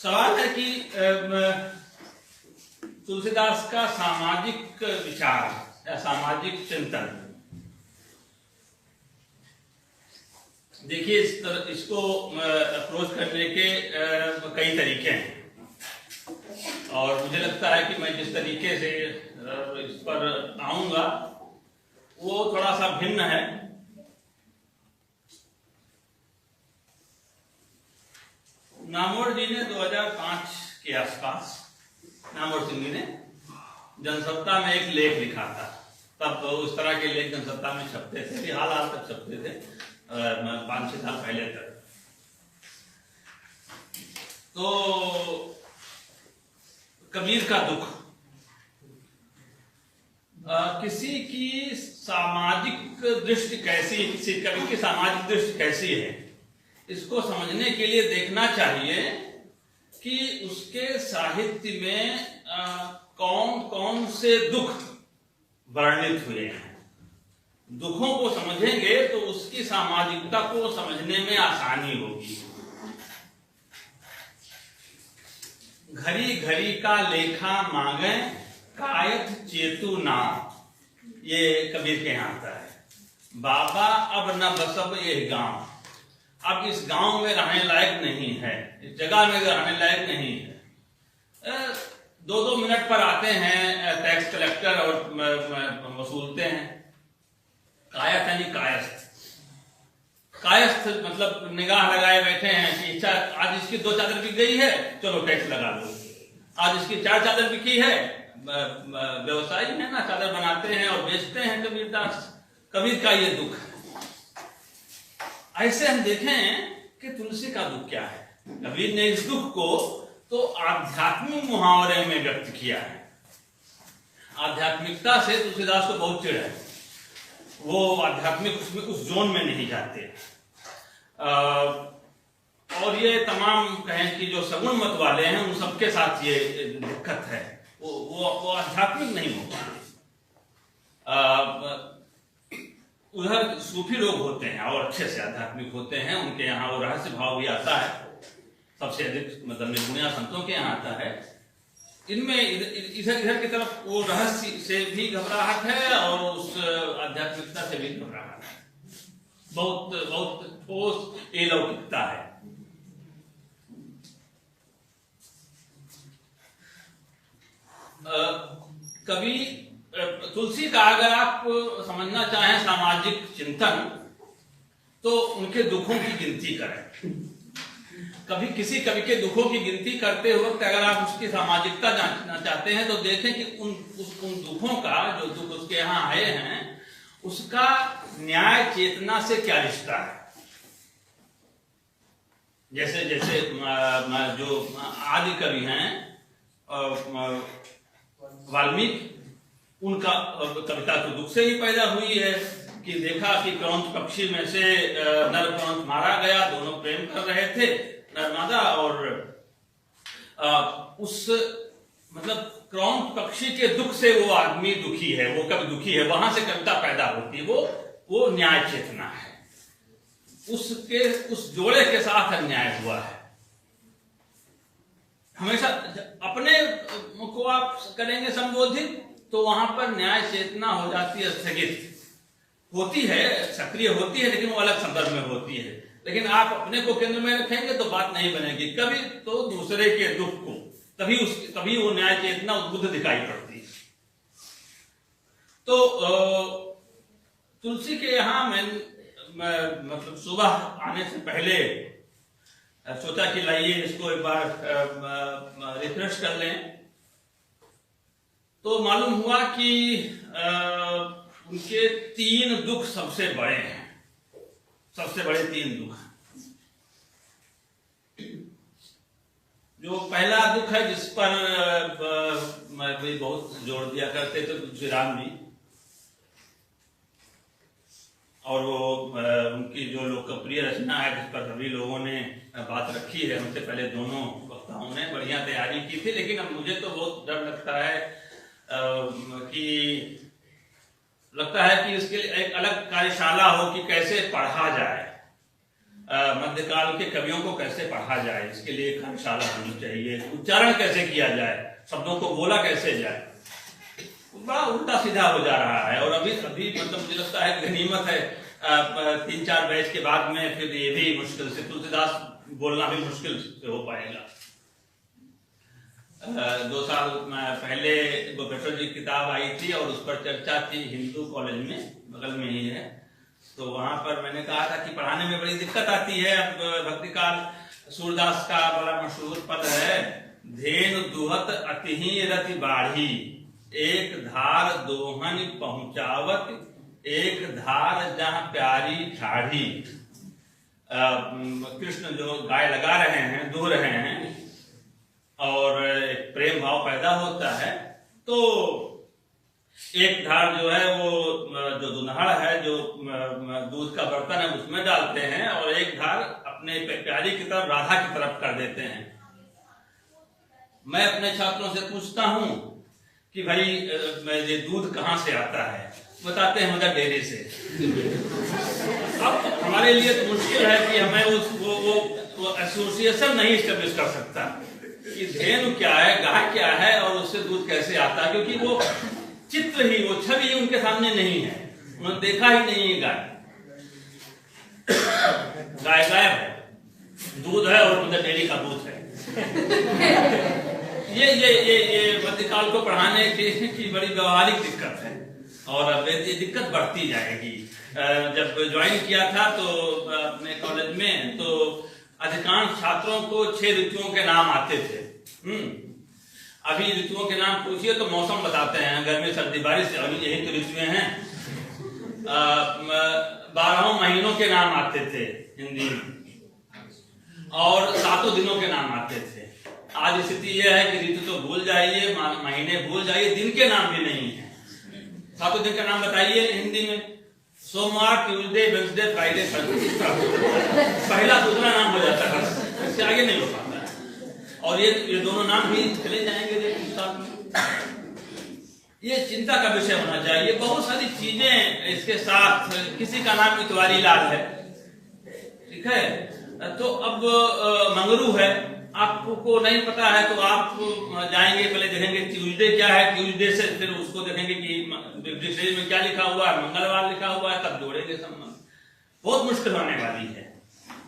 सवाल है कि तुलसीदास का सामाजिक विचार या सामाजिक चिंतन, देखिए इसको अप्रोच करने के कई तरीके हैं और मुझे लगता है कि मैं जिस तरीके से इस पर आऊंगा वो थोड़ा सा भिन्न है। नामवर जी ने 2005 के आसपास नामवर सिंह जी ने जनसत्ता में एक लेख लिखा था। तब उस तरह के लेख जनसत्ता में छपते थे, हाल तक छपते थे, 5-6 साल पहले तक। तो कबीर का दुख, किसी की सामाजिक दृष्टि कैसी, किसी कवि की सामाजिक दृष्टि कैसी है, इसको समझने के लिए देखना चाहिए कि उसके साहित्य में कौन कौन से दुख वर्णित हुए हैं। दुखों को समझेंगे तो उसकी सामाजिकता को समझने में आसानी होगी। घड़ी घड़ी का लेखा मांगे कायत चेतु ना, ये कबीर के यहाँ आता है। बाबा अब न बसब ये गांव, अब इस गांव में रहने लायक नहीं है, इस जगह में रहने लायक नहीं है। 2-2 मिनट पर आते हैं टैक्स कलेक्टर और वसूलते हैं। कायस्थ यानी कायस्थ, कायस्थ मतलब निगाह लगाए बैठे हैं कि आज इसकी 2 चादर बिक गई है, चलो टैक्स लगा दो। आज इसकी 4 चादर बिकी है, व्यवसायी है ना, चादर बनाते हैं और बेचते हैं। कबीर का ये दुख है। ऐसे हम देखें कि तुलसी का दुख क्या है। कबीर ने इस दुख को तो आध्यात्मिक मुहावरे में व्यक्त किया है। आध्यात्मिकता से तुलसीदास को बहुत चिढ़ है, वो आध्यात्मिक उसमें उस जोन में नहीं जाते। और ये तमाम कहें कि जो सगुण मत वाले हैं उन सबके साथ ये दिक्कत है, वो आध्यात्मिक नहीं हो पाते। उधर सूफी लोग होते हैं और अच्छे से आध्यात्मिक होते हैं, उनके यहाँ वो रहस्य भाव भी आता है, सबसे अधिक मतलब निर्गुणिया संतों के यहाँ आता है। इनमें इधर की तरफ वो रहस्य से भी घबराहट है और उस आध्यात्मिकता से भी घबराहट है। बहुत बहुत ठोस अलौकिकता है। कभी तुलसी का अगर आप समझना चाहें सामाजिक चिंतन, तो उनके दुखों की गिनती करें। कभी किसी कवि के दुखों की गिनती करते वक्त अगर आप उसकी सामाजिकता जांचना चाहते हैं तो देखें कि उन दुखों का, जो दुख उसके यहाँ आए हैं, उसका न्याय चेतना से क्या रिश्ता है। जैसे जैसे जो आदि कवि हैं वाल्मीकि, उनका कविता तो दुख से ही पैदा हुई है कि देखा कि क्रौंच पक्षी में से नर क्रौंच मारा गया, दोनों प्रेम कर रहे थे, नर्मदा, और उस मतलब क्रौंच पक्षी के दुख से वो आदमी दुखी है, वो कभी दुखी है, वहां से कविता पैदा होती है। वो न्याय चेतना है। उस जोड़े के साथ अन्याय हुआ है। हमेशा अपने को आप करेंगे संबोधित तो वहां पर न्याय चेतना हो जाती है स्थगित, होती है, सक्रिय होती है, लेकिन वो अलग संदर्भ में होती है। लेकिन आप अपने को केंद्र में रखेंगे तो बात नहीं बनेगी। कभी तो दूसरे के दुख को, तभी वो न्याय चेतना उद्बुद्ध दिखाई पड़ती है। तो तुलसी के यहाँ मैं मतलब सुबह आने से पहले सोचा कि लाइए इसको एक बार रिफ्रेश कर लें। तो मालूम हुआ कि उनके 3 दुख सबसे बड़े हैं, सबसे बड़े 3 दुख। जो पहला दुख है जिस पर मैं भी बहुत जोर दिया करते थे तुलसी राम जी, और वो उनकी जो लोकप्रिय रचना है जिस पर सभी लोगों ने बात रखी है, उनसे पहले दोनों वक्ताओं ने बढ़िया तैयारी की थी। लेकिन अब मुझे तो बहुत डर लगता है कि इसके लिए एक अलग कार्यशाला हो कि कैसे पढ़ा जाए। मध्यकाल के कवियों को कैसे पढ़ा जाए, इसके लिए कार्यशाला होनी चाहिए, उच्चारण कैसे किया जाए, शब्दों को बोला कैसे जाए, बड़ा उल्टा सीधा हो जा रहा है। और अभी मतलब मुझे लगता है गनीमत है 3-4 बैच के बाद में फिर ये भी मुश्किल से तुलसीदास बोलना भी मुश्किल से हो पाएगा। 2 साल पहले गोपेश्वर जी की किताब आई थी और उस पर चर्चा थी हिंदू कॉलेज में, बगल में ही है, तो वहां पर मैंने कहा था कि पढ़ाने में बड़ी दिक्कत आती है। अब भक्तिकाल सूरदास का बड़ा मशहूर पद है, धेनु दुहत अतिही रति बाढ़ी, एक धार दोहन पहुंचावत, एक धार जहां प्यारी ठाढ़ी। कृष्ण जो गाय लगा रहे हैं, दूह रहे हैं और एक प्रेम भाव पैदा होता है, तो एक धार जो है वो जो दुनहड़ है, जो दूध का बर्तन है उसमें डालते हैं, और एक धार अपने प्यारी की तरफ, राधा की तरफ कर देते हैं। मैं अपने छात्रों से पूछता हूं कि भाई ये दूध कहां से आता है, बताते हैं मदर डेयरी से। अब हमारे लिए तो मुश्किल है कि हमें वो एसोसिएशन नहीं स्टेब्लिश कर सकता कि धेनु क्या है, गाय क्या है और उससे दूध कैसे आता है, क्योंकि वो चित्र ही, वो छवि ही उनके सामने नहीं है, उन्होंने देखा ही नहीं है। गाय गायब है, दूध है और मदर डेयरी का दूध है। ये मध्यकाल को पढ़ाने की बड़ी व्यवहारिक दिक्कत है, और अब ये दिक्कत बढ़ती जाएगी। जब ज्वाइन किया था तो अपने कॉलेज में, तो अधिकांश छात्रों को 6 ऋतुओं के नाम आते थे। अभी ऋतुओं के नाम पूछिए तो मौसम बताते हैं, गर्मी सर्दी बारिश, यही तो ऋतुएं हैं। 12 महीनों के नाम आते थे हिंदी में, और 7 दिनों के नाम आते थे। आज स्थिति यह है कि ऋतु तो भूल जाइए, महीने भूल जाइए, दिन के नाम भी नहीं है। 7 दिन का नाम बताइए हिंदी में, सोमवार, ट्यूसडे, वेडनेसडे, फ्राइडे, सैटरडे, पहला दूसरा नाम हो जाता है, इससे आगे नहीं हो पाता है। और ये दोनों नाम भी चले जाएंगे ये चिंता का विषय होना चाहिए। बहुत सारी चीजें इसके साथ, किसी का नाम इतवारी लाल है, ठीक है, तो अब मंगरू है, आपको नहीं पता है तो आप जाएंगे, पहले देखेंगे ट्यूसडे क्या है, ट्यूसडे से फिर उसको देखेंगे कि डिक्शनरी में क्या लिखा हुआ है, मंगलवार लिखा हुआ है, तब जोड़ेंगे संबंध। बहुत मुश्किल होने वाली है।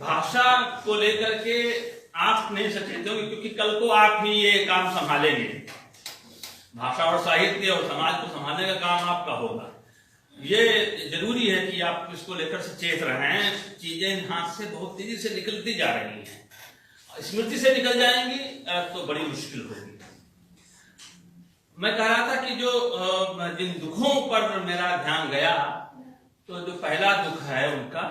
भाषा को लेकर के आप नहीं सचेत होंगे, क्योंकि कल को आप ही ये काम संभालेंगे। भाषा और साहित्य और समाज को संभालने का काम आपका होगा। ये जरूरी है कि आप इसको लेकर सचेत रहें। चीजें हाथ से बहुत तेजी से निकलती जा रही हैं, स्मृति से निकल जाएंगी तो बड़ी मुश्किल होगी। मैं कह रहा था कि जो जिन दुखों पर मेरा ध्यान गया, तो जो पहला दुख है उनका,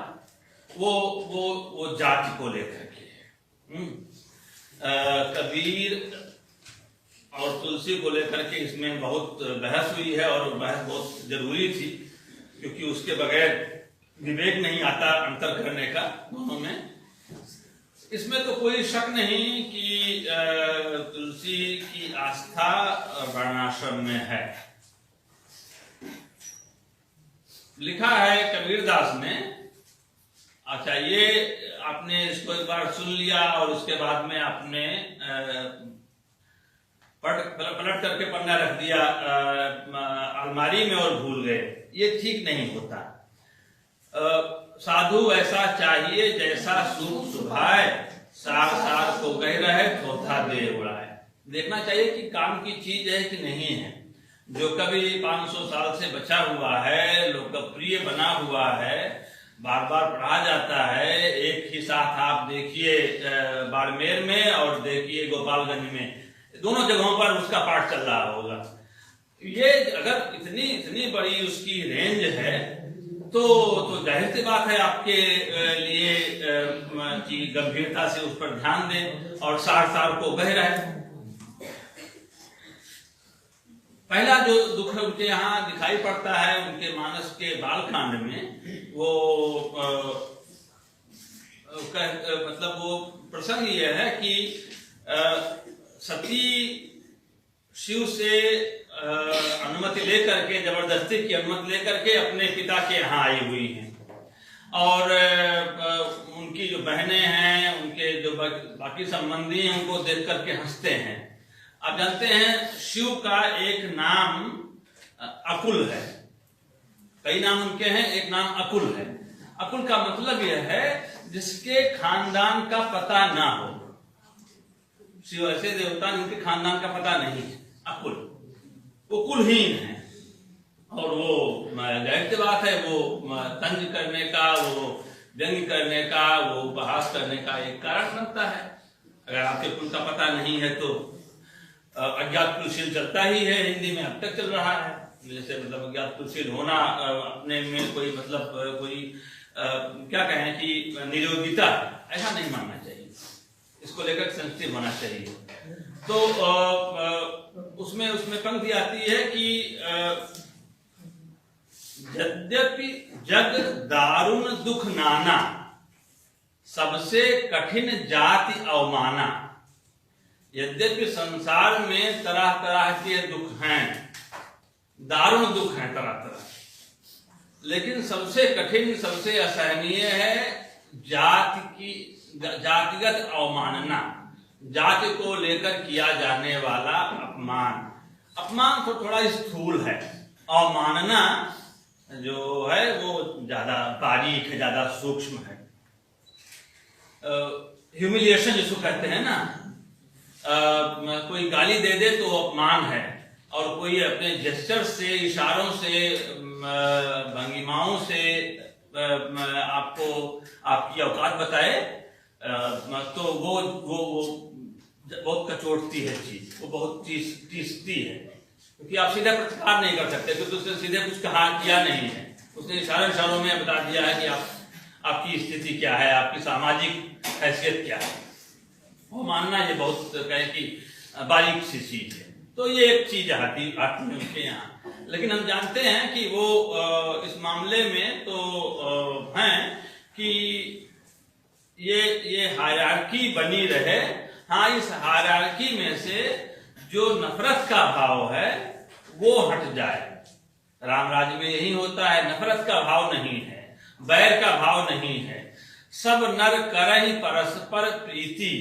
वो जाति को लेकर के कबीर और तुलसी को लेकर के इसमें बहुत बहस हुई है, और बहस बहुत जरूरी थी, क्योंकि उसके बगैर विवेक नहीं आता अंतर करने का दोनों में। इसमें तो कोई शक नहीं कि तुलसी की आस्था वर्णाश्रम में है। लिखा है कबीरदास ने, अच्छा ये आपने इसको एक बार सुन लिया और उसके बाद में आपने पलट करके पन्ना रख दिया अलमारी में और भूल गए, ये ठीक नहीं होता। साधु ऐसा चाहिए जैसा सूप सुभाए, सार सार को कह रहे थोथा दे उड़ाए। देखना चाहिए कि काम की चीज है कि नहीं है। जो कभी 500 साल से बचा हुआ है, लोकप्रिय बना हुआ है, बार बार पढ़ा जाता है। एक ही साथ आप देखिए बाड़मेर में और देखिए गोपालगंज में, दोनों जगहों पर उसका पाठ चल रहा होगा। ये अगर इतनी बड़ी उसकी रेंज है तो जाहिर सी बात है आपके लिए कि गंभीरता से उस पर ध्यान दें और सार सार को बह रहे। पहला जो दुख उनके यहाँ दिखाई पड़ता है उनके मानस के बालकांड में, वो मतलब वो प्रसंग ये है कि सती शिव से अनुमति लेकर के, जबरदस्ती की अनुमति लेकर के अपने पिता के यहाँ आई हुई हैं। और उनकी जो बहनें हैं, उनके जो बाकी संबंधी हैं, उनको देख करके हंसते हैं। आप जानते हैं शिव का एक नाम अकुल है, कई नाम उनके हैं, एक नाम अकुल है। अकुल का मतलब यह है जिसके खानदान का पता ना हो। शिव ऐसे देवता जिनके खानदान का पता नहीं है, अकुल, वो कुलहीन है। और वो जाहिर सी बात है, वो तंज करने का, वो व्यंग करने का, वो उपहास करने का एक कारण बनता है। अगर आपके कुल का पता नहीं है तो अज्ञात कुलशील चलता ही है, हिंदी में अब तक चल रहा है। जैसे मतलब अज्ञात कुलशील होना अपने में कोई मतलब कोई क्या कहें कि निरोगिता, ऐसा नहीं मानना चाहिए, इसको लेकर सेंसिटिव होना चाहिए। तो उसमें पंक्ति आती है कि यद्यपि जग दारुण दुख नाना, सबसे कठिन जाति अवमाना। यद्यपि संसार में तरह तरह के दुख हैं, दारुण दुख हैं तरह तरह, लेकिन सबसे कठिन, सबसे असहनीय है जातिगत अवमानना, जाति को लेकर किया जाने वाला अपमान। अपमान तो थोड़ा स्थूल है, अवमानना जो है वो ज्यादा बारीक है, ज्यादा सूक्ष्म है। ह्यूमिलिएशन जिसको कहते हैं ना, कोई गाली दे दे तो अपमान है, और कोई अपने जेस्चर से, इशारों से, भंगिमाओं से आपको आपकी औकात बताए तो वो बहुत कचोटती है चीज, वो बहुत टीसती है, क्योंकि आप सीधा प्रतिकार नहीं कर सकते, क्योंकि उसने सीधे कुछ कहा किया नहीं है, उसने इशारों में बता दिया है कि आपकी स्थिति क्या है, आपकी सामाजिक हैसियत क्या है। वो मानना ये बहुत कहें कि बारीक सी चीज है। तो ये एक चीज आती है उनके यहाँ। लेकिन हम जानते हैं कि वो इस मामले में तो हैं कि ये हायरार्की बनी रहे। हाँ, इस हायरार्की में से जो नफरत का भाव है वो हट जाए। राम राज्य में यही होता है, नफरत का भाव नहीं है, बैर का भाव नहीं है, सब नर करहि परस्पर प्रीति।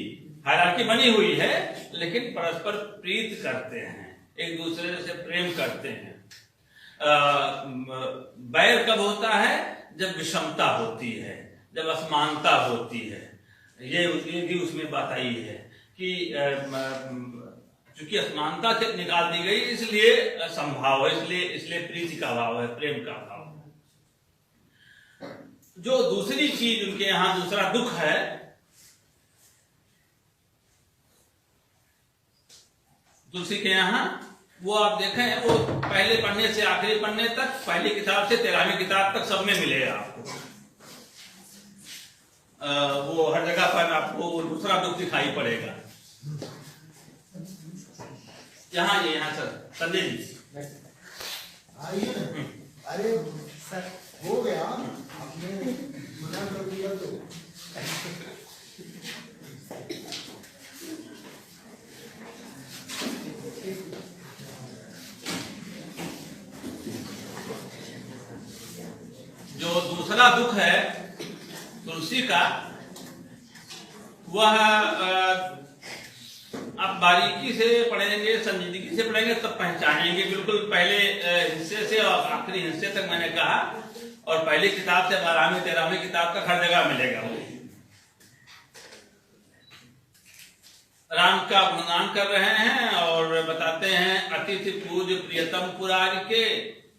हायरार्की बनी हुई है लेकिन परस्पर प्रीत करते हैं, एक दूसरे से प्रेम करते हैं। बैर कब होता है? जब विषमता होती है, जब असमानता होती है। ये भी उसमें बात आई है कि चूंकि असमानता से निकाल दी गई, इसलिए संभाव है, इसलिए प्रीति का भाव है, प्रेम का भाव है। जो दूसरी चीज उनके यहाँ दूसरा दुख है, तुलसी के यहाँ, वो आप देखें, वो पहले पन्ने से आखिरी पन्ने तक, पहली किताब से 13वीं किताब तक सब में मिलेगा आपको। वो हर जगह पर आपको दूसरा दुख दिखाई पड़ेगा। यहाँ ये यहाँ सर संजय जी आइए ना। अरे सर हो गया, आपने मना कर दिया तो। जो दूसरा दुख है तुलसी का, वह आप बारीकी से पढ़ेंगे, संजीदगी से पढ़ेंगे तब पहचानेंगे। बिल्कुल पहले हिस्से से और आखिरी हिस्से तक मैंने कहा, और पहली किताब से 12वीं 13वीं किताब तक हर जगह मिलेगा। राम का गुणगान कर रहे हैं और बताते हैं, अतिथि पूज प्रियतम पुरारी के,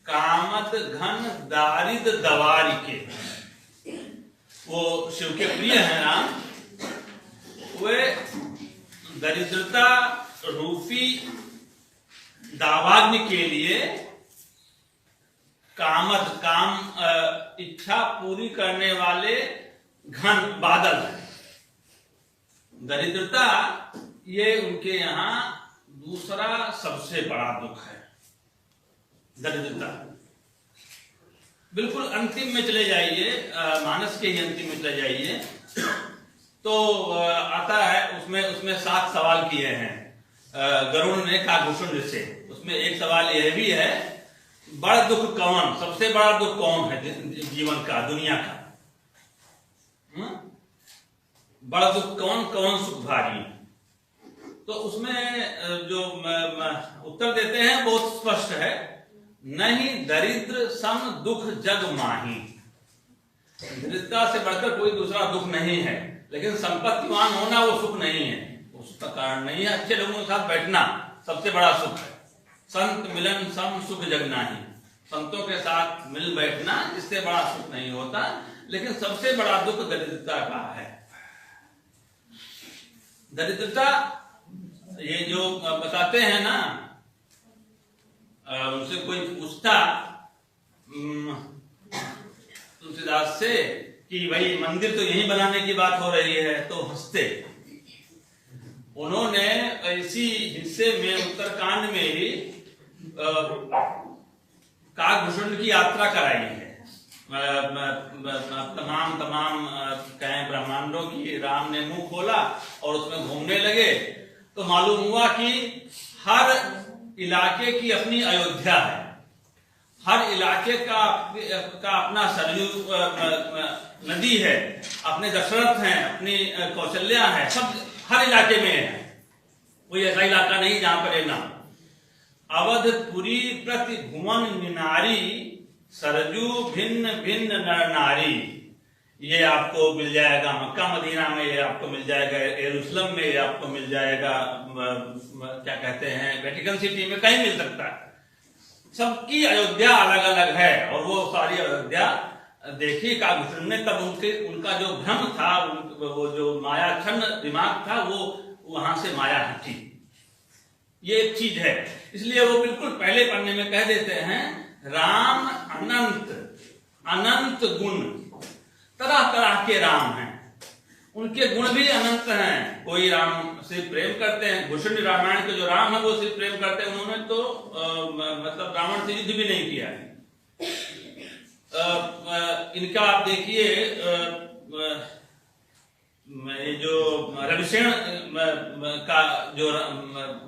कामत घन दारिद दवारी के। वो शिव के प्रिय हैं राम, वे दरिद्रता रूपी दावाग्नि के लिए काम इच्छा पूरी करने वाले घन बादल है। दरिद्रता ये उनके यहाँ दूसरा सबसे बड़ा दुख है। दरिद्रता बिल्कुल अंतिम में चले जाइए, मानस के ही अंतिम में चले जाइए तो आता है, उसमें 7 सवाल किए हैं गरुड़ ने काकभूषण से। उसमें एक सवाल यह भी है, बड़ा दुख कौन, सबसे बड़ा दुख कौन है जीवन का, दुनिया का? बड़ा दुख कौन कौन सुख भारी। तो उसमें जो उत्तर देते हैं बहुत स्पष्ट है, नहीं दरिद्र सम दुख जग माही। दरिद्रता से बढ़कर कोई दूसरा दुख नहीं है, लेकिन संपत्तिवान होना वो सुख नहीं है, उसका कारण नहीं है। अच्छे लोगों के साथ बैठना सबसे बड़ा सुख है। संत मिलन सम सुख जग नाही। संतों के साथ मिल बैठना इससे बड़ा सुख नहीं होता, लेकिन सबसे बड़ा दुख दरिद्रता का है। दरिद्रता ये जो बताते हैं ना, उनसे कोई पूछता तुलसीदास से कि भाई मंदिर तो यहीं बनाने की बात हो रही है, तो हंसते। उन्होंने इसी हिस्से में उत्तरकांड में ही काकभूषण की यात्रा कराई है। तमाम कहें ब्रह्मांडों की राम ने मुंह खोला और उसमें घूमने लगे, तो मालूम हुआ कि हर इलाके की अपनी अयोध्या है, हर इलाके का अपना सरयू नदी है, अपने दशरथ हैं, अपनी कौशल्या है, सब हर इलाके में है। कोई ऐसा इलाका नहीं जहां पर है ना। अवधपुरी प्रति भुवन निनारी, सरजू भिन्न भिन्न नर नारी। ये आपको मिल जाएगा मक्का मदीना में, ये आपको मिल जाएगा यरूशलेम में, ये आपको मिल जाएगा क्या कहते हैं वेटिकन सिटी में, कहीं मिल सकता है। सबकी अयोध्या अलग अलग है, और वो सारी अयोध्या देखी काकभूषण ने। तब उनका जो भ्रम था, वो जो मायाच्छन्न दिमाग था, वो वहां से माया हटी। ये एक चीज है, इसलिए वो बिल्कुल पहले पन्ने में कह देते हैं, राम अनंत अनंत गुण, तरह तरह के राम हैं, उनके गुण भी अनंत हैं। कोई राम से प्रेम करते हैं, भूषण रामायण के जो राम है वो सिर्फ प्रेम करते हैं, उन्होंने तो मतलब रावण से युद्ध भी नहीं किया है। इनका आप देखिए, जो रविसेन का जो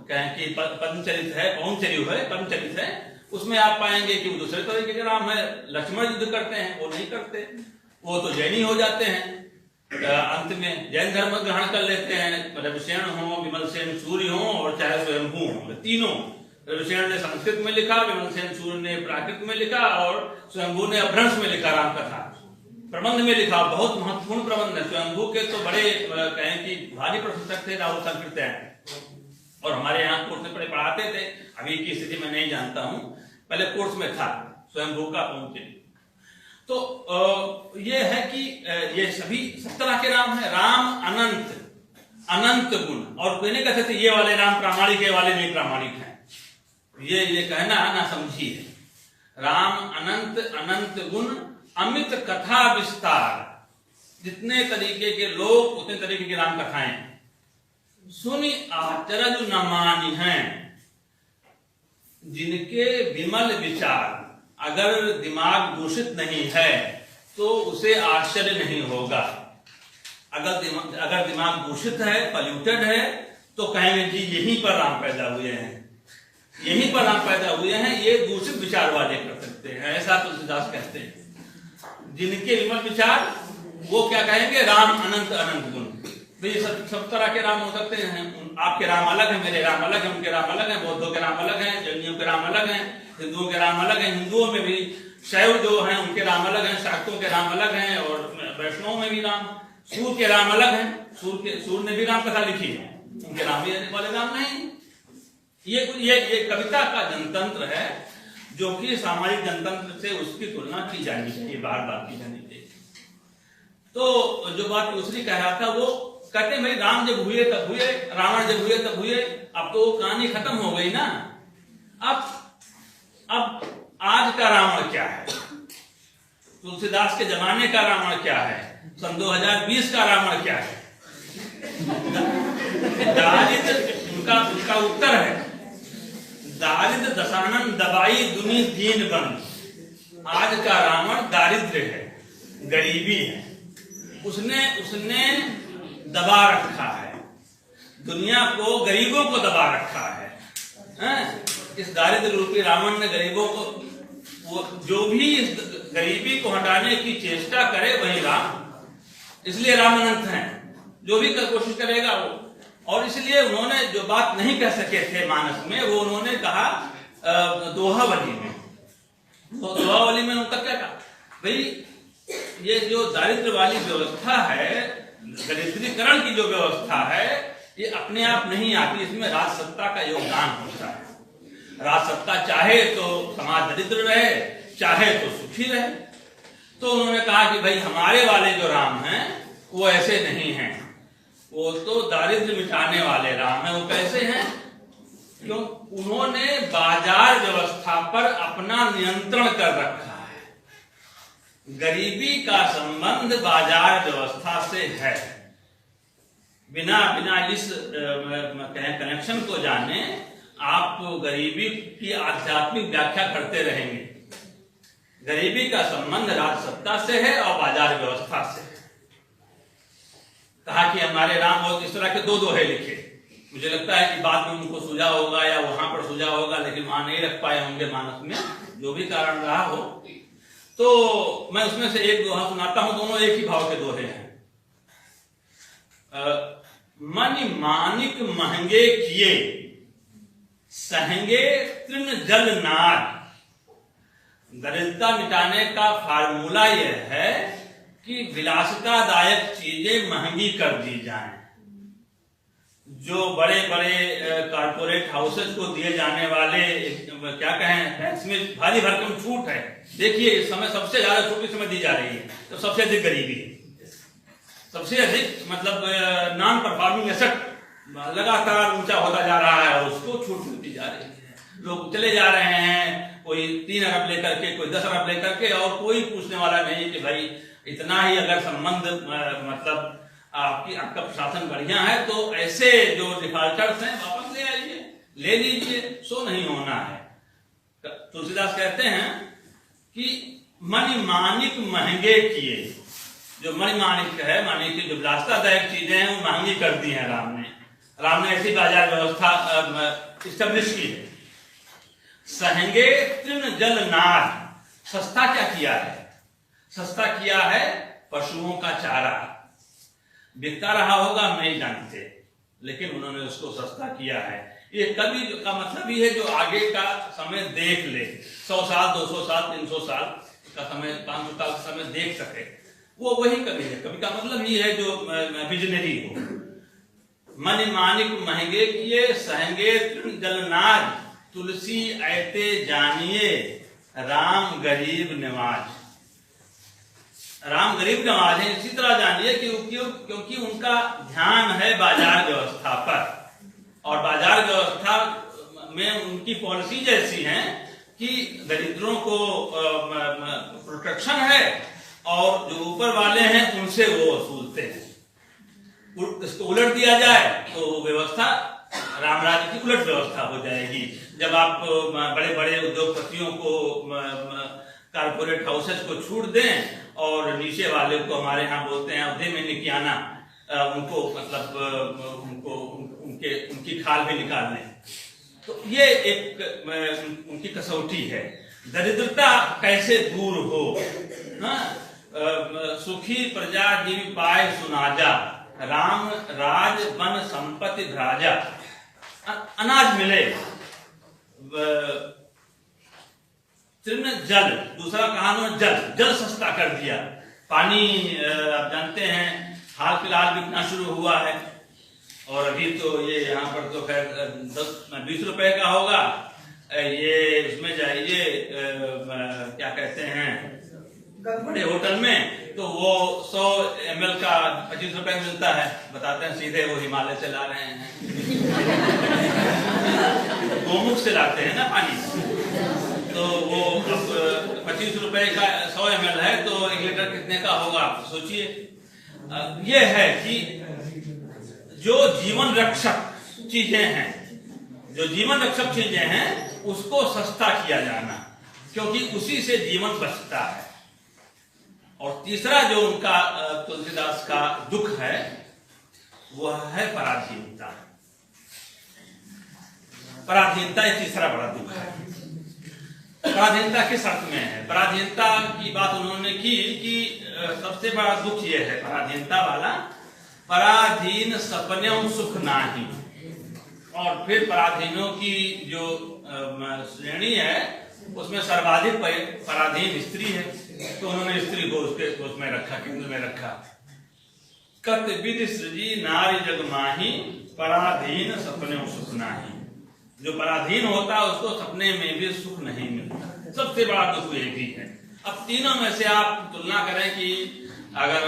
कहें कि पद्मचरित है, पद्मचरित है, उसमें आप पाएंगे कि वो दूसरे तरीके के राम है। लक्ष्मण युद्ध करते हैं, वो नहीं करते, वो तो जैनी हो जाते हैं। अंत में जैन धर्म ग्रहण कर लेते हैं। रविसेन हो, विमलसेन सूर्य हो, और चाहे स्वयंभू हो, तीनों। रविसेन ने संस्कृत में लिखा, विमलसेन सूर्य ने प्राकृत में लिखा, और स्वयंभू ने अपभ्रंश में लिखा, रामकथा प्रबंध में लिखा। बहुत महत्वपूर्ण प्रबंध है। स्वयंभू के तो बड़े कहें कि भारी प्रशंसक थे राहुल संकृत, और हमारे यहाँ कोर्स में पढ़ाते थे। अभी की स्थिति में नहीं जानता हूँ, पहले कोर्स में था स्वयंभू का पहुंचे। तो ये है कि ये सभी सब तरह के राम है। राम अनंत अनंत गुण, और कोई नहीं कहते थे ये वाले राम प्रामाणिक है, वाले नहीं प्रामाणिक है। ये कहना ना समझिए। राम अनंत अनंत गुण, अमित कथा विस्तार। जितने तरीके के लोग उतने तरीके की राम कथाएं। सुनि आचरज न मानी हैं, जिनके विमल विचार। अगर दिमाग दूषित नहीं है तो उसे आश्चर्य नहीं होगा। अगर दिमाग दूषित है, पॉल्यूटेड है, तो कहेंगे जी यहीं पर राम पैदा हुए हैं, यहीं पर राम पैदा हुए हैं, ये दूषित विचार वाले कर सकते हैं, ऐसा तुलसीदास कहते हैं। जिनके विमल विचार, वो क्या कहेंगे, राम अनंत अनंत गुण। भाई सब तरह के राम हो सकते हैं। आपके राम अलग है, मेरे राम अलग है, उनके राम अलग है, बौद्धों के राम अलग हैं, जैनियों के राम अलग हैं, हिंदुओं के राम अलग हैं। हिंदुओं में भी शैव जो हैं उनके राम अलग हैं, शाक्तों के राम अलग हैं, और वैष्णव में भी राम, सूर के राम अलग हैं। सूर ने भी राम कथा लिखी है, उनके राम भी वाले राम नहीं। ये कविता का जनतंत्र है, जो कि सामाजिक जनतंत्र से उसकी तुलना की जानी चाहिए, बार बार की जानी चाहिए। तो जो बात दूसरी कह रहा था, वो कहते भाई राम जब हुए तब हुए, रावण जब हुए तब हुए, अब तो कहानी खत्म हो गई ना। अब आज का रावण क्या है, तुलसीदास के जमाने का रावण क्या है, सन 2020 का रावण क्या है? उनका उत्तर है, दारिद्र दशानन दबाई दुनी दीन बन। आज का रावण दारिद्र है, गरीबी है, उसने दबा रखा है, दुनिया को, गरीबों को दबा रखा है। इस दारिद्र रूपी रावण ने गरीबों को, वो जो भी इस गरीबी को हटाने की चेष्टा करे वही राम। इसलिए राम अनंत हैं, जो भी कोशिश करेगा वो। और इसलिए उन्होंने जो बात नहीं कह सके थे मानस में, वो उन्होंने कहा दोहावली में। तो दोहावली में उनका क्या कहा, भाई ये जो दारिद्र्य वाली व्यवस्था है, दरिद्रीकरण की जो व्यवस्था है, ये अपने आप नहीं आती, इसमें राजसत्ता का योगदान होता है। राजसत्ता चाहे तो समाज दरिद्र रहे, चाहे तो सुखी रहे। तो उन्होंने कहा कि भाई हमारे वाले जो राम हैं वो ऐसे नहीं हैं, वो तो दारिद्र्य मिटाने वाले राम हैं। वो कैसे हैं? क्यों? उन्होंने बाजार व्यवस्था पर अपना नियंत्रण कर रखा है। गरीबी का संबंध बाजार व्यवस्था से है। बिना इस कनेक्शन को जाने आप गरीबी की आध्यात्मिक व्याख्या करते रहेंगे। गरीबी का संबंध राजसत्ता से है और बाजार व्यवस्था से है। कहा कि हमारे राम बहुत इस तरह के दो दोहे लिखे। मुझे लगता है कि बाद में उनको सूझा होगा या वहां पर सूझा होगा, लेकिन वहां नहीं रख पाए होंगे मानस में, जो भी कारण रहा हो। तो मैं उसमें से एक दोहा सुनाता हूं, दोनों एक ही भाव के दोहे हैं। मनि मानिक महंगे किए, सहंगे तृण जल नाद। दरिद्रता मिटाने का फार्मूला यह है कि विलासितादायक चीजें महंगी कर दी जाएं। जो बड़े बड़े कारपोरेट हाउसेस को दिए जाने वाले क्या कहें, टैक्स में भारी भरकम छूट है। देखिए इस समय सबसे ज्यादा छूट इस समय दी जा रही है, तो सबसे अधिक गरीबी है, सबसे अधिक मतलब नॉन परफॉर्मिंग एसेट लगातार ऊंचा होता जा रहा है और उसको छूट मिलती जा रही है। लोग चले जा रहे हैं, कोई 3 अरब लेकर के, कोई 10 अरब लेकर के, और कोई पूछने वाला नहीं कि भाई इतना ही अगर संबंध मतलब आपका प्रशासन बढ़िया है तो ऐसे जो डिफॉल्टर्स हैं वापस ले आइए, ले लीजिए, सो नहीं होना है। तुलसीदास कहते हैं कि मणि मानिक महंगे किए। जो मणि मानिक है, मानी की जो विलासितादायक चीजें हैं वो महंगी कर दी हैं राम ने ऐसी बाजार व्यवस्था इस्टेब्लिश की है। सहंगे तृण जल नाद। सस्ता क्या किया है? सस्ता किया है पशुओं का चारा। बिकता रहा होगा हम नहीं जानते, लेकिन उन्होंने उसको सस्ता किया है। ये कवि का मतलब ही है जो आगे का समय देख ले, 100 साल 200 साल 300 साल का समय, 500 साल का समय देख सके, वो वही कवि है। कवि का मतलब ही है जो विजनरी हो। मनि मानिक महंगे किए, सहंगे तृण जलनाद। तुलसी ऐते जानिए, राम गरीब निवाज। राम गरीब नवाज है, इसी तरह जानिए कि क्योंकि उनका ध्यान है बाजार व्यवस्था पर, और बाजार व्यवस्था में उनकी पॉलिसी जैसी है कि दरिद्रों को प्रोटेक्शन है और जो ऊपर वाले हैं उनसे वो वसूलते हैं। इसको उलट दिया जाए तो व्यवस्था राम राज्य की उलट व्यवस्था हो जाएगी। जब आप बड़े बड़े उद्योगपतियों को, कारपोरेट हाउसेस को छूट दें और नीचे वाले को, हमारे यहाँ बोलते हैं अवधि में निकियाना, उनको मतलब उनकी खाल भी निकाल लें, तो ये एक उनकी कसौटी है। दरिद्रता कैसे दूर हो? सुखी प्रजा जीव पाए सुनाजा, राम राज बन संपत्ति भ्राजा। अनाज मिले, तृण जल, दूसरा कहानी जल सस्ता कर दिया। पानी आप जानते हैं हाल फिलहाल बिकना शुरू हुआ है, और अभी तो ये यहाँ पर तो खैर 10-20 रुपए का होगा। ये इसमें जाइए क्या कहते हैं बड़े होटल में, तो वो 100 ml का 25 रुपए मिलता है। बताते हैं सीधे वो हिमालय से ला रहे हैं, गोमुख से लाते हैं ना पानी, तो वो अब 25 रुपए का 100 ml है, तो 1 लीटर कितने का होगा आप सोचिए। ये है कि जो जीवन रक्षक चीजें हैं, जो जीवन रक्षक चीजें हैं उसको सस्ता किया जाना, क्योंकि उसी से जीवन बचता है। और तीसरा जो उनका तुलसीदास का दुख है वह है पराधीनता। पराधीनता एक तीसरा बड़ा दुख है। पराधीनता किस अर्थ में है? पराधीनता की बात उन्होंने की कि सबसे बड़ा दुख ये है पराधीनता वाला, पराधीन सपन्यों सुख नाही। और फिर पराधीनों की जो श्रेणी है उसमें सर्वाधिक पराधीन स्त्री है, तो उन्होंने स्त्री को उसमें रखा, केंद्र में रखा। कत विधि सृजी नारी जग माही, पराधीन सपने सुख नाही। जो पराधीन होता है उसको सपने में भी सुख नहीं मिलता, सबसे बड़ा दुख ये भी है। अब तीनों में से आप तुलना करें कि अगर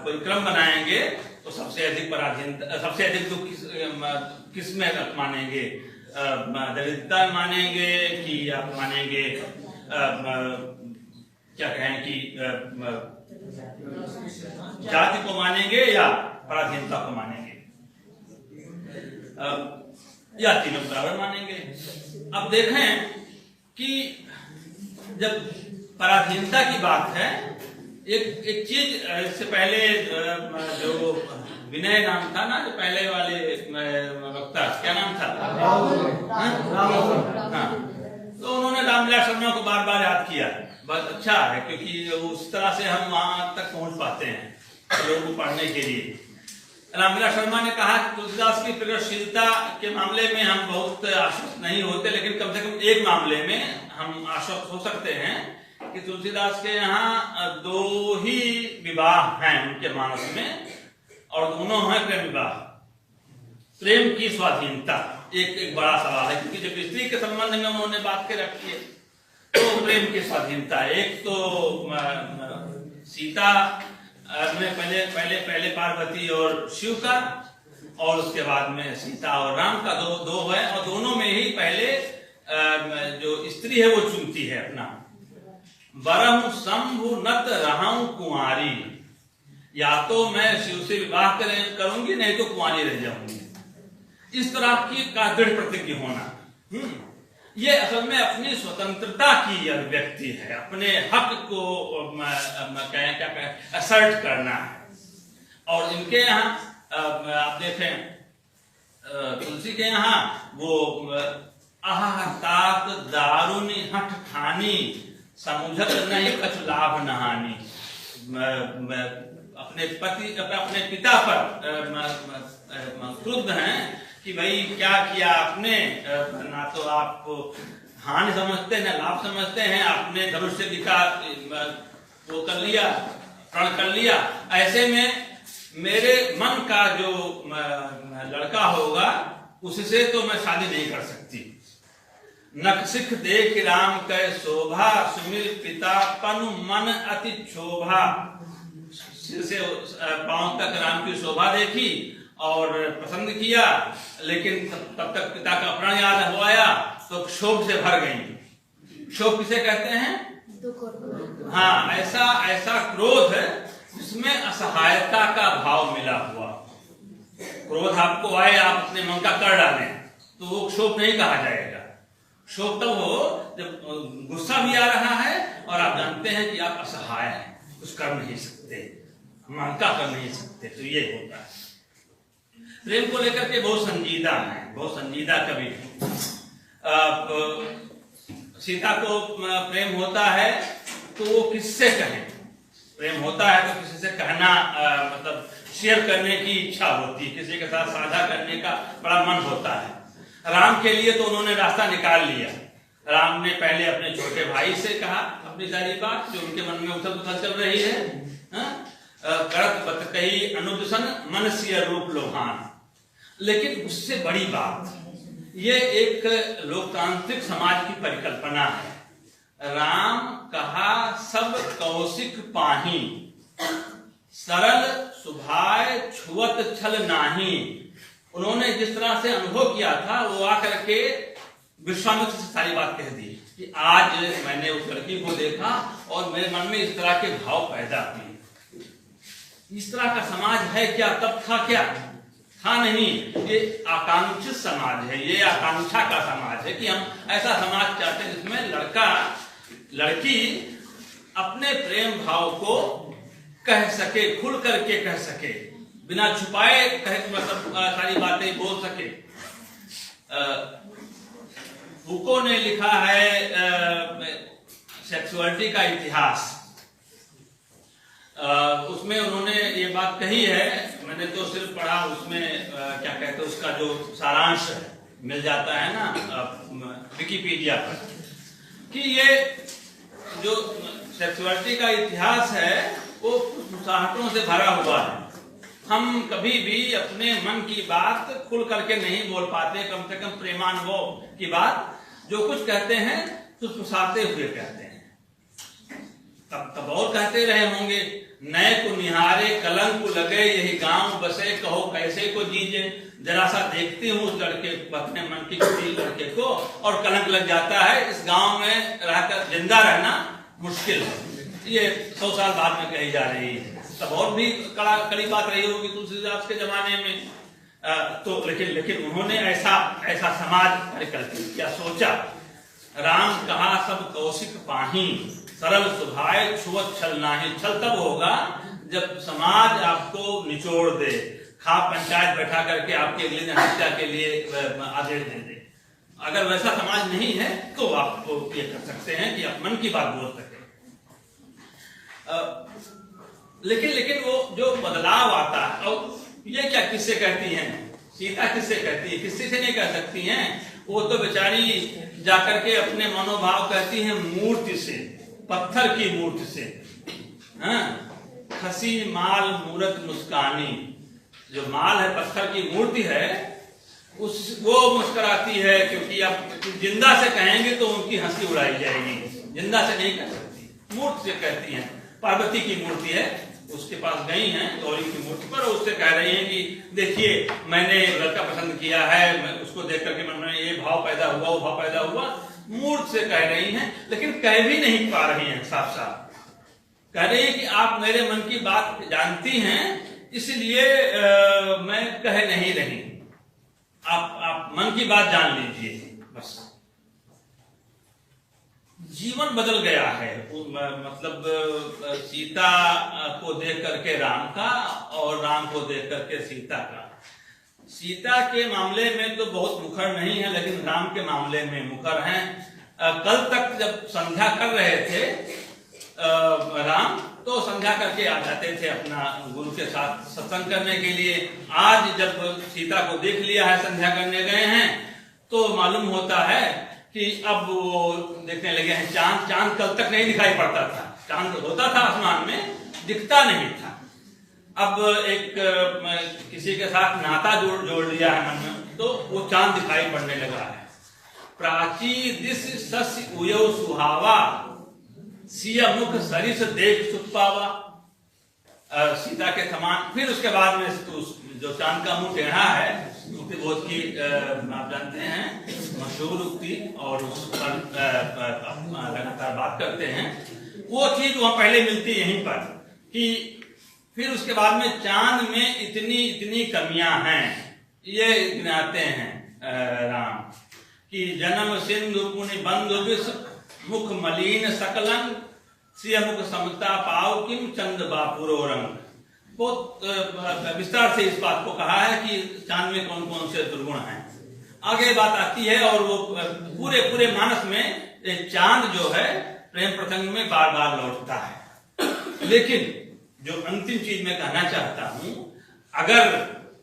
कोई क्रम बनाएंगे तो सबसे अधिक पराधीन, सबसे अधिक दुख किस में मानेंगे? दरिद्रता मानेंगे कि आप मानेंगे क्या कहें कि जाति को मानेंगे या पराधीनता को मानेंगे, या तीनों बराबर मानेंगे? अब देखें कि जब पराधीनता की बात है, एक चीज इससे पहले जो विनय नाम था ना, जो पहले वाले वक्ता, क्या नाम था? हाँ, तो उन्होंने रामविलास शर्मा को बार बार याद किया। बहुत अच्छा है, क्योंकि उस तरह से हम वहां तक पहुंच पाते हैं लोगों को पढ़ने के लिए। रामविलास शर्मा ने कहा कि तुलसीदास की प्रगतिशीलता के मामले में हम बहुत आश्वस्त नहीं होते, लेकिन कम से कम एक मामले में हम आश्वस्त हो सकते हैं कि तुलसीदास के यहाँ 2 ही विवाह हैं उनके मानस में, और दोनों हैं प्रेम विवाह। प्रेम की स्वाधीनता एक बड़ा सवाल है, क्योंकि जब स्त्री के संबंध में उन्होंने बात के रखी है तो प्रेम की स्वाधीनता, एक तो सीता में पहले पार्वती और शिव का, और उसके बाद में सीता और राम का दो है, और दोनों में ही पहले जो स्त्री है वो चुनती है अपना। वरम शंभु नत रहूं कुंवारी, या तो मैं शिव से विवाह करूंगी, नहीं तो कुंवारी रह जाऊंगी। इस तरह की का दृढ़ प्रतिज्ञ होना, ये असल में अपनी स्वतंत्रता की अभिव्यक्ति है, अपने हक को असर्ट करना है। और इनके यहाँ आप देखें तुलसी के यहाँ वो आहतात दारुनी हठ ठानी, समुझत नहीं कछु लाभ नहानी। अपने पिता पर क्रुद्ध हैं कि भाई क्या किया आपने, ना तो आप हानि समझते हैं ना लाभ समझते हैं, आपने धनुष से दिखा वो कर लिया, प्रण कर लिया। ऐसे में मेरे मन का जो लड़का होगा उससे तो मैं शादी नहीं कर सकती। नखसिख देख राम कै शोभा, सुमिर पिता पनु मन अति क्षोभा। सिर से पांव तक राम की शोभा देखी और पसंद किया, लेकिन तब तक पिता का प्राण याद हो आया तो क्षोभ से भर गई। क्षोभ किसे कहते हैं? हाँ, ऐसा क्रोध जिसमें असहायता का भाव मिला हुआ। क्रोध आपको आए, आप अपने मन का कर डालें, तो वो क्षोभ नहीं कहा जाएगा। क्षोभ तब हो जब गुस्सा भी आ रहा है और आप जानते हैं कि आप असहाय हैं, कुछ कर नहीं सकते, मन का कर नहीं सकते, तो ये होता है। प्रेम को लेकर के बहुत संजीदा है, बहुत संजीदा कवि। सीता को प्रेम होता है तो वो किससे कहे? प्रेम होता है तो किसी से कहना मतलब शेयर करने की इच्छा होती है, किसी के साथ साझा करने का बड़ा मन होता है। राम के लिए तो उन्होंने रास्ता निकाल लिया। राम ने पहले अपने छोटे भाई से कहा अपनी सारी बात, जो उनके मन में उथल पुथल चल रही है। करत बत कही अनुदसन मन सिय रूप लोहान। लेकिन उससे बड़ी बात, ये एक लोकतांत्रिक समाज की परिकल्पना है। राम कहा सब कौशिक पाही, सरल सुभाय छुअत छल नाही। उन्होंने जिस तरह से अनुभव किया था वो आकर के विश्वामित्र से सारी बात कह दी कि आज मैंने उस लड़की को देखा और मेरे मन में इस तरह के भाव पैदा हुए। इस तरह का समाज है क्या? तब था क्या? था नहीं। ये आकांक्षित समाज है, ये आकांक्षा का समाज है कि हम ऐसा समाज चाहते हैं जिसमें लड़की अपने प्रेम भाव को कह सके, खुल करके कह सके, बिना छुपाए मतलब सारी बातें बोल सके। फूको ने लिखा है सेक्सुअलिटी का इतिहास, उसमें उन्होंने ये बात कही है, मैंने तो सिर्फ पढ़ा, उसमें क्या कहते हैं उसका जो सारांश है मिल जाता है ना विकिपीडिया पर, कि ये जो सेक्सुअलिटी का इतिहास है वो मुसाहटों से भरा हुआ है। हम कभी भी अपने मन की बात खुल करके नहीं बोल पाते, कम से कम प्रेमानुभव की बात जो कुछ कहते हैं फुसफुसाते हुए कहते हैं। तब और कहते रहे होंगे, नए को निहारे कलंक को लगे यही गांव बसे कहो कैसे को जीजे। जरा सा देखती हूँ उस लड़के अपने मन की किसी लड़के को और कलंक लग जाता है, इस गांव में रहकर जिंदा रहना मुश्किल है। ये 100 साल बाद में कही जा रही है। तब और भी कड़ी बात रही होगी तुलसीदास के जमाने में। तो लेकिन उन्होंने ऐसा समाज परिकल्पित किया, सोचा। राम कहा सब कौशिक पाही सरल सुभाए छुअत छल नाही। छल तब होगा जब समाज आपको निचोड़ दे, खा पंचायत बैठा करके आपके अगले दिन हत्या के लिए आदेश दे दे। अगर वैसा समाज नहीं है तो आप ये कर सकते हैं कि आप मन की बात बोल सके। लेकिन वो जो बदलाव आता है, और ये क्या किससे कहती हैं, सीता किससे कहती है, किसी से नहीं कह सकती हैं। वो तो बेचारी जाकर के अपने मनोभाव कहती हैं मूर्ति से, पत्थर की मूर्ति से। खसी माल मूरत मुस्कानी, जो माल है पत्थर की मूर्ति है, वो मुस्कुराती है, क्योंकि आप जिंदा से कहेंगे तो उनकी हंसी उड़ाई जाएगी, जिंदा से नहीं कह सकती, मूर्ति से कहती हैं। पार्वती की मूर्ति है, उसके पास गई हैं गौरी की मूर्ति पर, और उससे कह रही हैं कि देखिए मैंने लड़का पसंद किया है, मैं उसको देख करके मन में ये भाव पैदा हुआ, वो भाव पैदा हुआ। मूर्ति से कह रही हैं, लेकिन कह भी नहीं पा रही हैं, साफ साफ कह रही हैं कि आप मेरे मन की बात जानती हैं, इसलिए मैं कह नहीं रही, आप मन की बात जान लीजिए बस। जीवन बदल गया है, मतलब सीता को देख करके राम का और राम को देख करके सीता का। सीता के मामले में तो बहुत मुखर नहीं है, लेकिन राम के मामले में मुखर हैं। कल तक जब संध्या कर रहे थे राम, तो संध्या करके आ जाते थे अपना गुरु के साथ सत्संग करने के लिए। आज जब सीता को देख लिया है, संध्या करने गए हैं, तो मालूम होता है कि अब वो देखने लगे हैं चांद। चांद कल तक नहीं दिखाई पड़ता था, चांद होता था आसमान में, दिखता नहीं था। अब एक किसी के साथ नाता जोड़ लिया है मन में, तो वो चांद दिखाई पड़ने लगा है। प्राची दिस सस उयो सुहावा, सिया मुख सरिस देख सुख पावा। सीता के समान। फिर उसके बाद में जो चांद का मुंह टेढ़ा है, उक्ति बोध की आप जानते हैं मशहूर उक्ति, और उस पर लगातार बात करते हैं। वो चीज वहां पहले मिलती यहीं पर कि फिर उसके बाद में चांद में इतनी कमियां हैं, ये गिनाते हैं राम कि जन्म सिंधु पुनि बंधु विष मुख मलिन सकलन, सिय मुख समता पाव किम चंद बापुरो रंग। बहुत विस्तार से इस बात को कहा है कि चांद में कौन कौन से दुर्गुण हैं। आगे बात आती है, और वो पूरे मानस में चांद जो है प्रेम प्रसंग में बार बार लौटता है। लेकिन जो अंतिम चीज मैं कहना चाहता हूं, अगर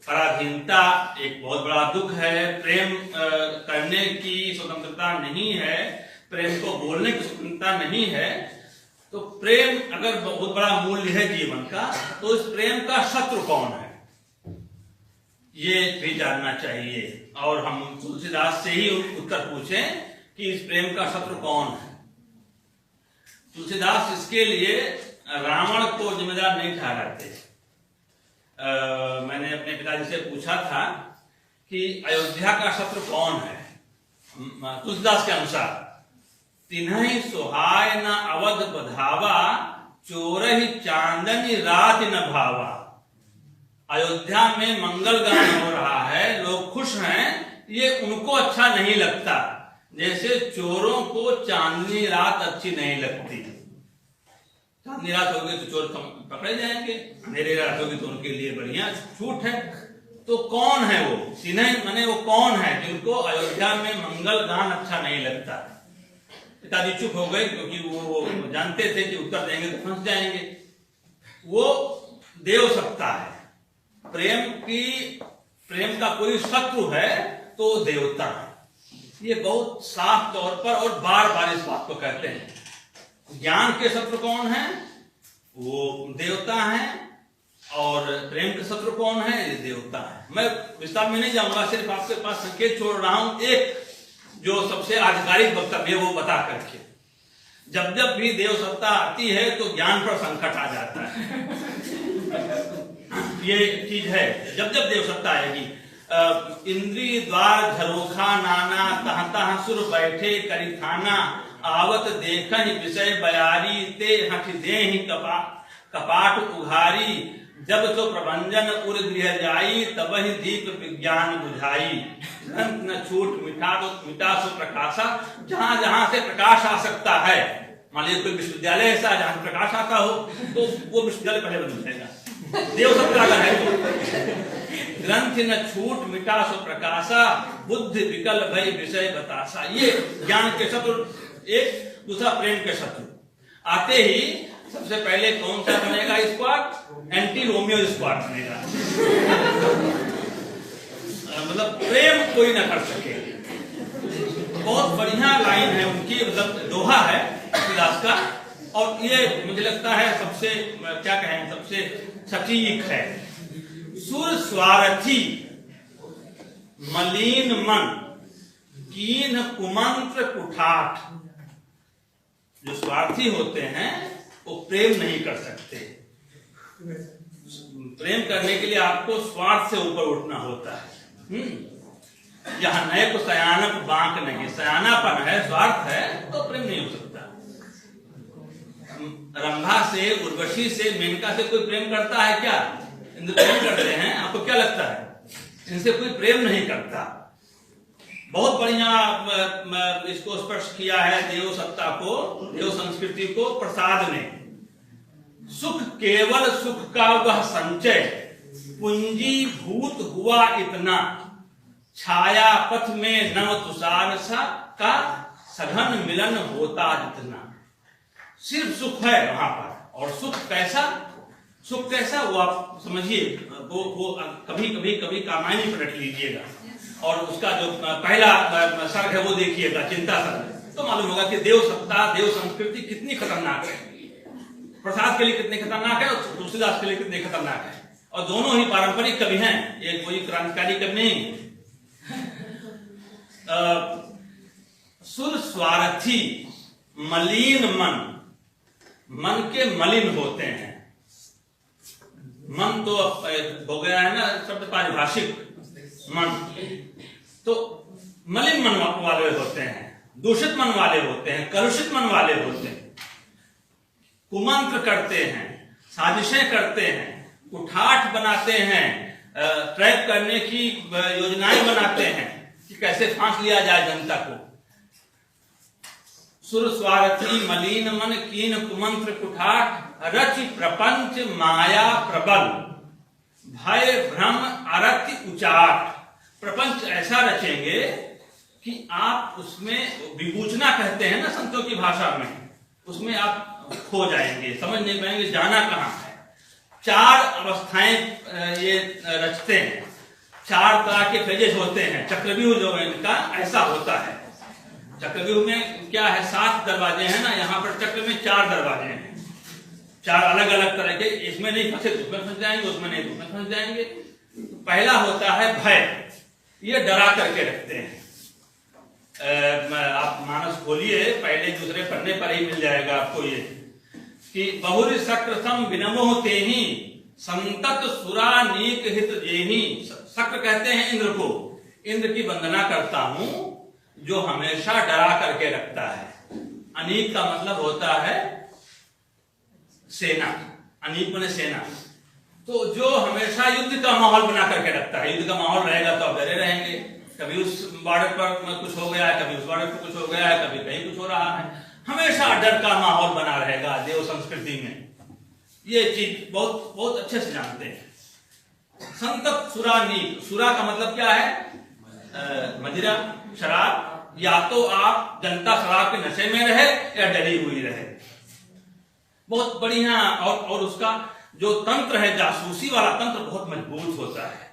पराधीनता एक बहुत बड़ा दुख है, प्रेम करने की स्वतंत्रता नहीं है, प्रेम को बोलने की स्वतंत्रता नहीं है, तो प्रेम अगर बहुत बड़ा मूल्य है जीवन का, तो इस प्रेम का शत्रु कौन है, ये भी जानना चाहिए। और हम तुलसीदास से ही उत्तर पूछें कि इस प्रेम का शत्रु कौन है। तुलसीदास इसके लिए रावण को जिम्मेदार नहीं ठहराते। मैंने अपने पिताजी से पूछा था कि अयोध्या का शत्रु कौन है। तुलसीदास के अनुसार, तिन्हि सुहाय न अवध बधावा, चोरहि चांदनी रात न भावा। अयोध्या में मंगल गान हो रहा है, लोग खुश हैं, ये उनको अच्छा नहीं लगता, जैसे चोरों को चांदनी रात अच्छी नहीं लगती। चांदनी रात होगी तो चोर पकड़े जाएंगे, अंधेरी रात होगी तो उनके लिए बढ़िया छूट है। तो कौन है वो? तिन्हि माने वो कौन है जिनको अयोध्या में मंगल गान अच्छा नहीं लगता। पिताजी चुप हो गए, क्योंकि वो जानते थे कि उत्तर देंगे तो फंस जाएंगे। वो देव सत्ता है। प्रेम का कोई शत्रु है तो देवता है। ये बहुत साफ तौर पर और बार बार इस बात को कहते हैं। ज्ञान के शत्रु कौन है? वो देवता है। और प्रेम के शत्रु कौन है? ये देवता है। मैं विस्तार में नहीं जाऊंगा, सिर्फ आपके पास संकेत छोड़ रहा हूं, एक जो सबसे आधिकारिक वक्तव्य वो बता करके। जब जब भी देव सत्ता आती है तो ज्ञान पर संकट आ जाता है। ये चीज है। जब जब देव सत्ता आएगी, इंद्री द्वार झरोखा नाना, तह तह सुर बैठे करी थाना, आवत देखहि विषय बयारी, ते हठ देहि कपाट उघारी, जब तो प्रभंजन उर गृह जाई, तबहि दीप विज्ञान बुझाई, ग्रंथ न छूट मिटा सो प्रकाशा। जहां जहां से प्रकाश आ सकता है, मान लीजिए कोई विश्वविद्यालय ऐसा जहां प्रकाश आता हो तो वो विश्वविद्यालय पहले बन जाएगा। देव सत्ता का है तो ग्रंथ न छूट मिटा सो प्रकाशा, बुद्धि विकल भय विषय बतासा। ये ज्ञान के शत्रु एक। दूसरा प्रेम के शत्रु आते ही सबसे पहले कौन सा बनेगा स्क्वाड? एंटी रोमियो स्क्वाड बनेगा। मतलब प्रेम कोई ना कर सके। बहुत बढ़िया लाइन है उनकी, मतलब दोहा है तुलसीदास का। और ये मुझे लगता है सबसे क्या कहें, सबसे सटीक है। सुर स्वार्थी मलिन मन, कीन कुमंत्र कुठाठ। जो स्वार्थी होते हैं वो प्रेम नहीं कर सकते। प्रेम करने के लिए आपको स्वार्थ से ऊपर उठना होता है। यहाँ नए को सयानक बांक नहीं, सयानापन है, स्वार्थ है तो प्रेम नहीं हो सकता। रंभा से, उर्वशी से, मेनका से कोई प्रेम करता है क्या? इंद्र प्रेम करते हैं? आपको क्या लगता है? इनसे कोई प्रेम नहीं करता। बहुत बढ़िया इसको स्पर्श किया है देव सत्ता को, देव संस्कृति को प्रसाद ने। सुख केवल सुख का वह संचय, पूंजी भूत हुआ इतना, छाया पथ में नव तुषार सा का सघन मिलन होता जितना। सिर्फ सुख है वहां पर। और सुख कैसा? सुख कैसा वो आप समझिए। वो कभी कभी कभी कामायनी पलट लीजिएगा और उसका जो पहला सर्ग है वो देखिएगा, चिंता सर्ग, तो मालूम होगा कि देव सत्ता, देव संस्कृति कितनी खतरनाक है। प्रसाद के लिए कितनी खतरनाक है और तुलसीदास के लिए कितनी खतरनाक है। और दोनों ही पारंपरिक कवि हैं, ये कोई क्रांतिकारी कवि नहीं। सुर स्वार्थी मलिन मन, मन के मलिन होते हैं। मन तो हो गया है ना शब्द पारिभाषिक मन, तो मलिन मन वाले होते हैं, दूषित मन वाले होते हैं, कलुषित मन वाले होते हैं, कुमंत्र करते हैं, साजिशें करते हैं, कुठाठ बनाते हैं, ट्रैप करने की योजनाएं बनाते हैं कि कैसे फांस लिया जाए जनता को। सुर स्वार्थी मलिन मन, कीन कुमंत्र कुठाठ, रचि प्रपंच माया प्रबल, भय भ्रम अरति उचाट। प्रपंच ऐसा रचेंगे कि आप उसमें विभूचना कहते हैं ना संतों की भाषा में, उसमें आप खो जाएंगे, समझ नहीं पाएंगे जाना कहां है। चार अवस्थाएं ये रचते हैं, चार तरह के फेजेस होते हैं। चक्रव्यूह जो है इनका ऐसा होता है। चक्रव्यूह में क्या है, 7 दरवाजे हैं ना, यहाँ पर चक्र में 4 दरवाजे हैं, 4 अलग अलग तरह के। इसमें नहीं फंसे उसमें फंस जाएंगे, उसमें नहीं उसमें फंस जाएंगे। तो पहला होता है भय, ये डरा करके रखते हैं। आप मानस खोलिए, पहले दूसरे पन्ने पर ही मिल जाएगा आपको ये कि बहुरी सक्रसम विनमोह तेहि, संतत सुरा नीक हित जेहि। शक्र कहते हैं इंद्र को। इंद्र की वंदना करता हूं जो हमेशा डरा करके रखता है। अनीक का मतलब होता है सेना, अनीक बने सेना। तो जो हमेशा युद्ध का माहौल बना करके रखता है। युद्ध का माहौल रहेगा तो आप डरे रहेंगे। कभी उस बॉर्डर पर कुछ हो गया है, कभी उस बॉर्डर पर कुछ हो गया है, कभी कहीं कुछ हो रहा है। हमेशा डर का माहौल बना रहेगा देव संस्कृति में। ये चीज बहुत बहुत अच्छे से जानते हैं। संतत सुरा नीक, सुरा का मतलब क्या है? मदिरा, शराब। या तो आप जनता शराब के नशे में रहे या डरी हुई रहे। बहुत बढ़िया। और उसका जो तंत्र है जासूसी वाला तंत्र बहुत मजबूत होता है।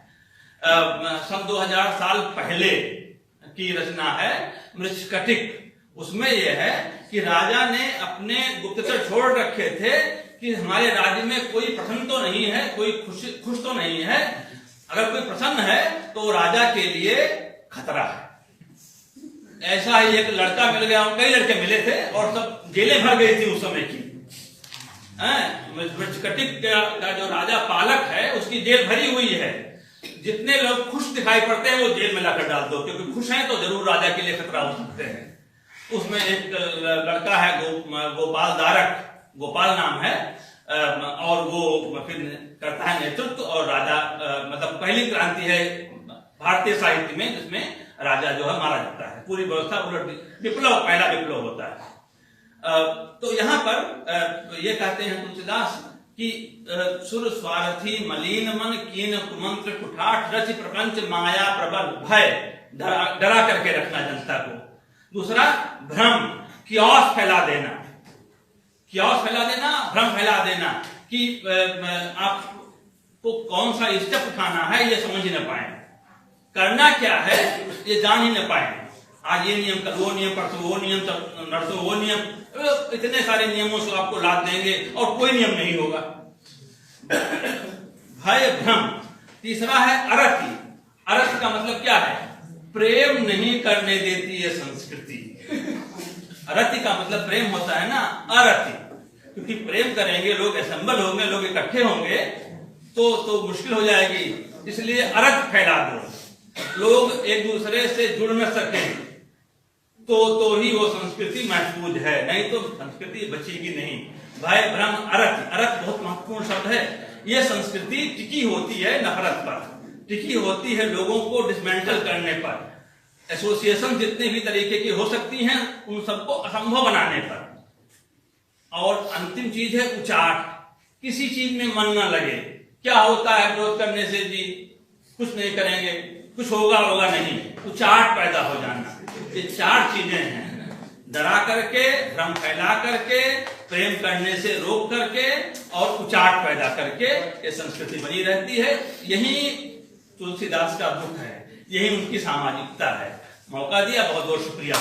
सन 2000 साल पहले की रचना है मृच्छकटिक। उसमें यह है कि राजा ने अपने गुप्तचर छोड़ रखे थे कि हमारे राज्य में कोई प्रसन्न तो नहीं है, कोई खुश तो नहीं है। अगर कोई प्रसन्न है तो राजा के लिए खतरा है। ऐसा ही एक लड़का मिल गया, कई लड़के मिले थे और सब जेलें भर गई थी उस समय की। मृच्छकटिक का जो राजा पालक है उसकी जेल भरी हुई है। जितने लोग खुश दिखाई पड़ते हैं वो जेल में लाकर डाल दो, क्योंकि खुश हैं तो जरूर राजा के लिए खतरा हो सकते हैं। उसमें एक लड़का है गोपाल दारक, गोपाल नाम है, और वो फिर करता है नेतृत्व। और राजा मतलब पहली क्रांति है भारतीय साहित्य में जिसमें राजा जो है मारा जाता है। पूरी व्यवस्था उलट, विप्लव, पहला विप्लव होता है। तो यहाँ पर ये कहते हैं तुलसीदास कि सुर स्वार्थी मलिन मन कीन कुमंत्र कुठाठ रचि प्रपंच माया प्रबल भय, डरा करके रखना जनता को। दूसरा भ्रम, कियास फैला देना, कियास फैला देना, भ्रम फैला देना कि आपको कौन सा स्टेप उठाना है ये समझ ही न पाए, करना क्या है ये जान ही न पाए। आज ये नियम, कल वो नियम, परसों वो नियम, नरसों वो नियम, इतने सारे नियमों से आपको लाद देंगे और कोई नियम नहीं होगा। भय, भ्रम। तीसरा है अरति। अरति का मतलब क्या है? प्रेम नहीं करने देती है संस्कृति। अरति का मतलब प्रेम होता है ना, अरति। क्योंकि प्रेम करेंगे, लोग असेंबल होंगे, लोग इकट्ठे होंगे तो मुश्किल हो जाएगी। इसलिए अरत फैला दो, लोग एक दूसरे से जुड़ न सकें तो ही वो संस्कृति महफूज है, नहीं तो संस्कृति बचेगी नहीं। भय, भ्रम, अरत। अरत बहुत महत्वपूर्ण शब्द है। ये संस्कृति टिकी होती है नफरत पर, टिकी होती है लोगों को डिसमेंटल करने पर। एसोसिएशन जितने भी तरीके की हो सकती हैं उन सबको असंभव बनाने पर। और अंतिम चीज है उचाट। किसी चीज में मन न लगे। क्या होता है विरोध करने से? जी कुछ नहीं करेंगे, कुछ होगा नहीं, उचाट पैदा हो जाना। ये चार चीजें हैं, डरा करके, भ्रम फैला करके, प्रेम करने से रोक करके और उचाट पैदा करके ये संस्कृति बनी रहती है। यही तुलसीदास का दुख है, यही उनकी सामाजिकता है। मौका दिया, बहुत बहुत शुक्रिया।